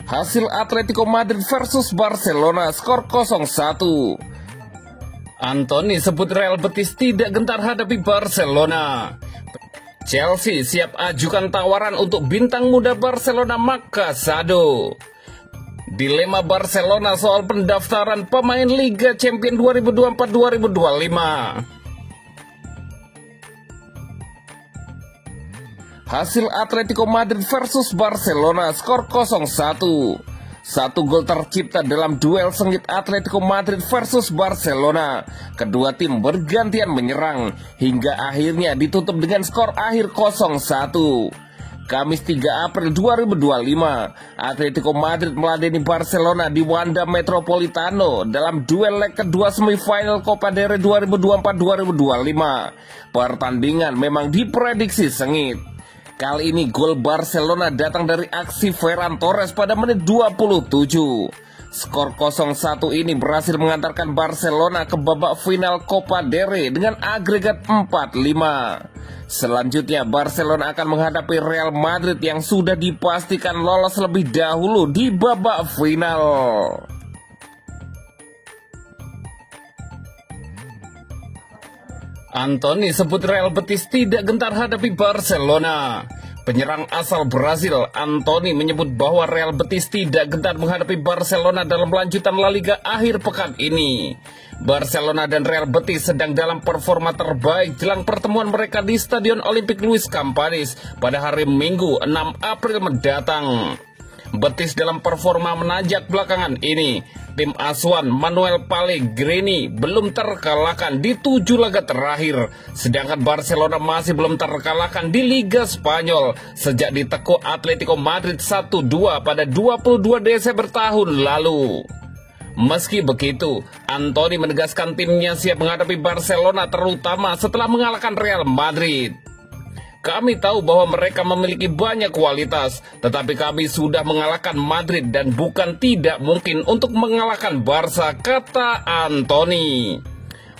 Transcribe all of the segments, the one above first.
Hasil Atletico Madrid versus Barcelona, skor 0-1. Anthony sebut Real Betis tidak gentar hadapi Barcelona. Chelsea siap ajukan tawaran untuk bintang muda Barcelona Marc Casado. Dilema Barcelona soal pendaftaran pemain Liga Champions 2024-2025. Hasil Atletico Madrid versus Barcelona, skor 0-1. Satu gol tercipta dalam duel sengit Atletico Madrid versus Barcelona. Kedua tim bergantian menyerang hingga akhirnya ditutup dengan skor akhir 0-1. Kamis 3 April 2025, Atletico Madrid meladeni Barcelona di Wanda Metropolitano dalam duel leg kedua semifinal Copa del Rey 2024-2025. Pertandingan memang diprediksi sengit. Kali ini gol Barcelona datang dari aksi Ferran Torres pada menit 27. Skor 0-1 ini berhasil mengantarkan Barcelona ke babak final Copa del Rey dengan agregat 4-5. Selanjutnya Barcelona akan menghadapi Real Madrid yang sudah dipastikan lolos lebih dahulu di babak final. Anthony sebut Real Betis tidak gentar hadapi Barcelona. Penyerang asal Brazil, Anthony menyebut bahwa Real Betis tidak gentar menghadapi Barcelona dalam lanjutan La Liga akhir pekan ini. Barcelona dan Real Betis sedang dalam performa terbaik jelang pertemuan mereka di Stadion Olympic Luis Campanis pada hari Minggu 6 April mendatang. Betis dalam performa menanjak belakangan ini. Tim asuhan Manuel Pellegrini belum terkalahkan di 7 laga terakhir, sedangkan Barcelona masih belum terkalahkan di Liga Spanyol sejak ditekuk Atletico Madrid 1-2 pada 22 Desember tahun lalu. Meski begitu, Anthony menegaskan timnya siap menghadapi Barcelona terutama setelah mengalahkan Real Madrid. Kami tahu bahwa mereka memiliki banyak kualitas, tetapi kami sudah mengalahkan Madrid dan bukan tidak mungkin untuk mengalahkan Barca, kata Anthony.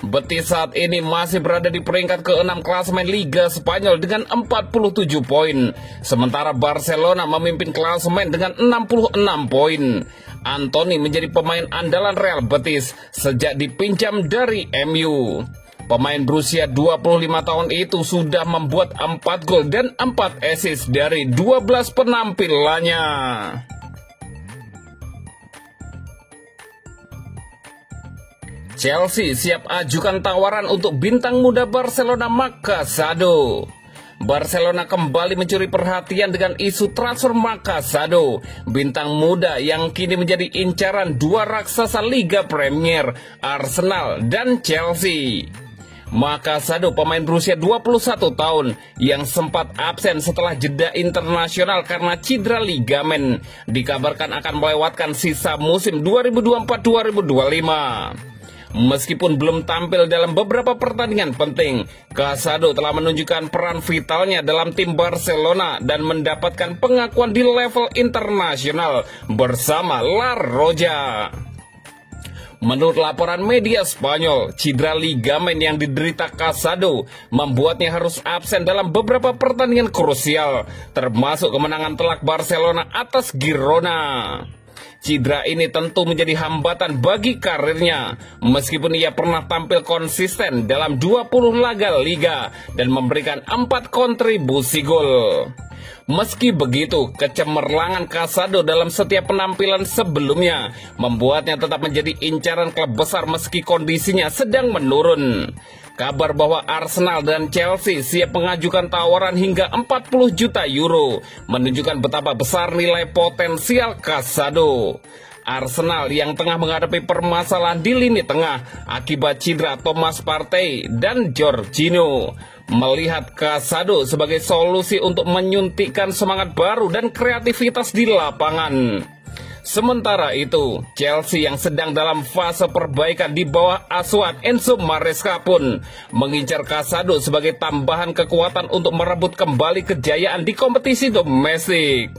Betis saat ini masih berada di peringkat ke-6 klasemen Liga Spanyol dengan 47 poin, sementara Barcelona memimpin klasemen dengan 66 poin. Anthony menjadi pemain andalan Real Betis sejak dipinjam dari MU. Pemain berusia 25 tahun itu sudah membuat 4 gol dan 4 assist dari 12 penampilannya. Chelsea siap ajukan tawaran untuk bintang muda Barcelona Marc Casado. Barcelona kembali mencuri perhatian dengan isu transfer Marc Casado, bintang muda yang kini menjadi incaran dua raksasa Liga Premier, Arsenal dan Chelsea. Marc Casado, pemain berusia 21 tahun yang sempat absen setelah jeda internasional karena cedera ligamen, dikabarkan akan melewatkan sisa musim 2024-2025. Meskipun belum tampil dalam beberapa pertandingan penting, Casado telah menunjukkan peran vitalnya dalam tim Barcelona dan mendapatkan pengakuan di level internasional bersama La Roja. Menurut laporan media Spanyol, cedera ligamen yang diderita Casado membuatnya harus absen dalam beberapa pertandingan krusial, termasuk kemenangan telak Barcelona atas Girona. Cedera ini tentu menjadi hambatan bagi karirnya, meskipun ia pernah tampil konsisten dalam 20 laga Liga dan memberikan 4 kontribusi gol. Meski begitu, kecemerlangan Casado dalam setiap penampilan sebelumnya membuatnya tetap menjadi incaran klub besar meski kondisinya sedang menurun. Kabar bahwa Arsenal dan Chelsea siap mengajukan tawaran hingga 40 juta euro menunjukkan betapa besar nilai potensial Casado. Arsenal yang tengah menghadapi permasalahan di lini tengah akibat cedera Thomas Partey dan Jorginho, melihat Casado sebagai solusi untuk menyuntikkan semangat baru dan kreativitas di lapangan. Sementara itu, Chelsea yang sedang dalam fase perbaikan di bawah asuhan Enzo Maresca pun mengincar Casado sebagai tambahan kekuatan untuk merebut kembali kejayaan di kompetisi domestik.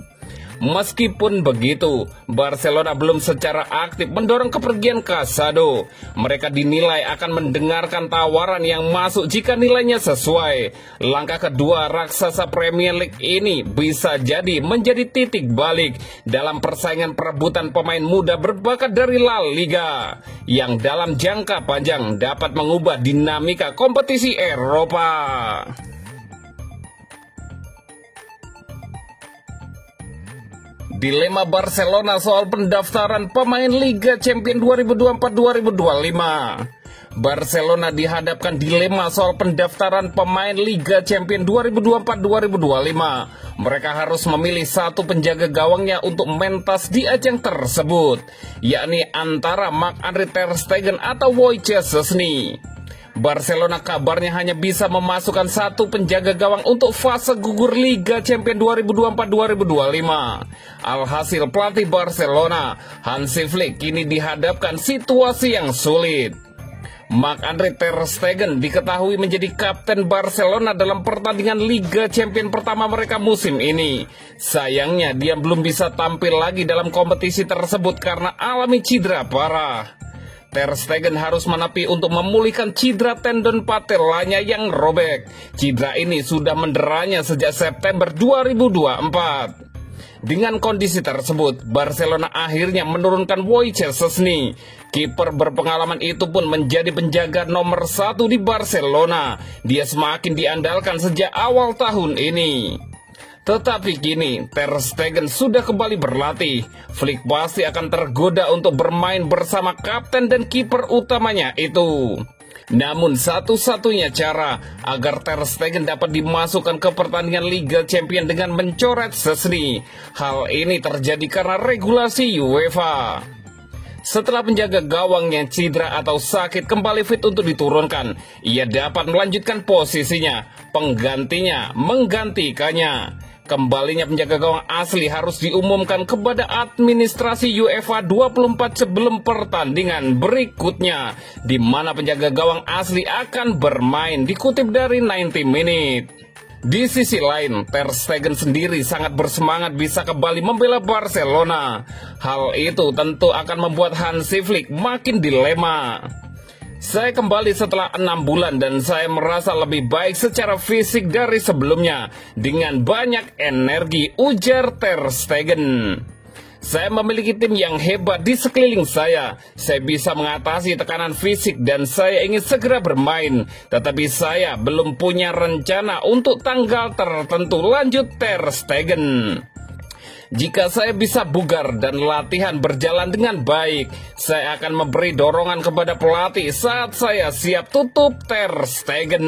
Meskipun begitu, Barcelona belum secara aktif mendorong kepergian Casado. Mereka dinilai akan mendengarkan tawaran yang masuk jika nilainya sesuai. Langkah kedua raksasa Premier League ini bisa jadi menjadi titik balik dalam persaingan perebutan pemain muda berbakat dari La Liga, yang dalam jangka panjang dapat mengubah dinamika kompetisi Eropa. Dilema Barcelona soal pendaftaran pemain Liga Champions 2024-2025. Barcelona dihadapkan dilema soal pendaftaran pemain Liga Champions 2024-2025. Mereka harus memilih satu penjaga gawangnya untuk mentas di ajang tersebut, yakni antara Marc-Andre ter Stegen atau Wojciech Szczesny. Barcelona kabarnya hanya bisa memasukkan satu penjaga gawang untuk fase gugur Liga Champions 2024-2025. Alhasil pelatih Barcelona, Hansi Flick, kini dihadapkan situasi yang sulit. Marc-Andre ter Stegen diketahui menjadi kapten Barcelona dalam pertandingan Liga Champions pertama mereka musim ini. Sayangnya dia belum bisa tampil lagi dalam kompetisi tersebut karena alami cedera parah. Ter Stegen harus menepi untuk memulihkan cedera tendon patelanya yang robek. Cedera ini sudah menderanya sejak September 2024. Dengan kondisi tersebut, Barcelona akhirnya menurunkan Wojciech Szczesny. Kiper berpengalaman itu pun menjadi penjaga nomor 1 di Barcelona. Dia semakin diandalkan sejak awal tahun ini. Tetapi kini ter Stegen sudah kembali berlatih. Flick pasti akan tergoda untuk bermain bersama kapten dan kiper utamanya itu. Namun satu-satunya cara agar ter Stegen dapat dimasukkan ke pertandingan Liga Champions dengan mencoret Szczesny. Hal ini terjadi karena regulasi UEFA. Setelah penjaga gawang yang cedera atau sakit kembali fit untuk diturunkan, ia dapat melanjutkan posisinya. Penggantinya menggantikannya. Kembalinya penjaga gawang asli harus diumumkan kepada administrasi UEFA 24 sebelum pertandingan berikutnya, di mana penjaga gawang asli akan bermain, dikutip dari 90 Minutes. Di sisi lain, ter Stegen sendiri sangat bersemangat bisa kembali membela Barcelona. Hal itu tentu akan membuat Hansi Flick makin dilema. Saya kembali setelah 6 bulan dan saya merasa lebih baik secara fisik dari sebelumnya dengan banyak energi, ujar ter Stegen. Saya memiliki tim yang hebat di sekeliling saya. Saya bisa mengatasi tekanan fisik dan saya ingin segera bermain. Tetapi saya belum punya rencana untuk tanggal tertentu, lanjut ter Stegen. Jika saya bisa bugar dan latihan berjalan dengan baik, saya akan memberi dorongan kepada pelatih saat saya siap, tutup ter Stegen.